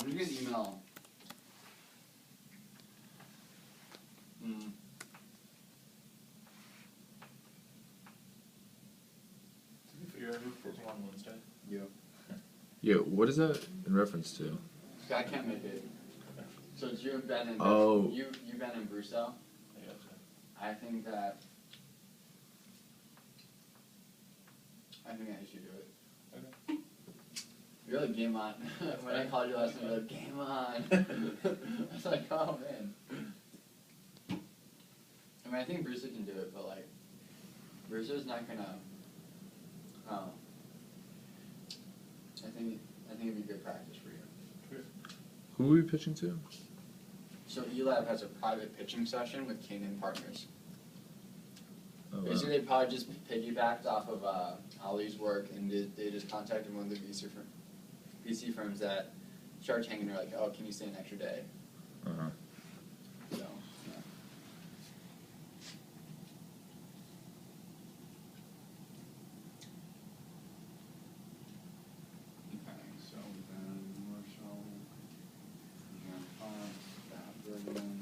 I'm just gonna email. Did we figure out who performed on Wednesday? Yeah. Yeah, what is that in reference to? I can't make it. Okay. So it's you and Ben and Oh. you Ben and Bruce though? I guess so. I think I should do it. Okay. You're like game on. When I called you last night, you're like game on. I was like, oh man. I mean, I think Brewster can do it, but like, Brewster's not gonna. I think it'd be good practice for you. True. Who are we pitching to? So eLab has a private pitching session with Canaan Partners. Oh, wow. Basically, they probably just piggybacked off of Ali's work, and they just contacted one of the VC firms that Shark Tank, and they're like, oh, can you stay an extra day? Uh-huh. So, yeah. Okay, so then Marshall, Bergman.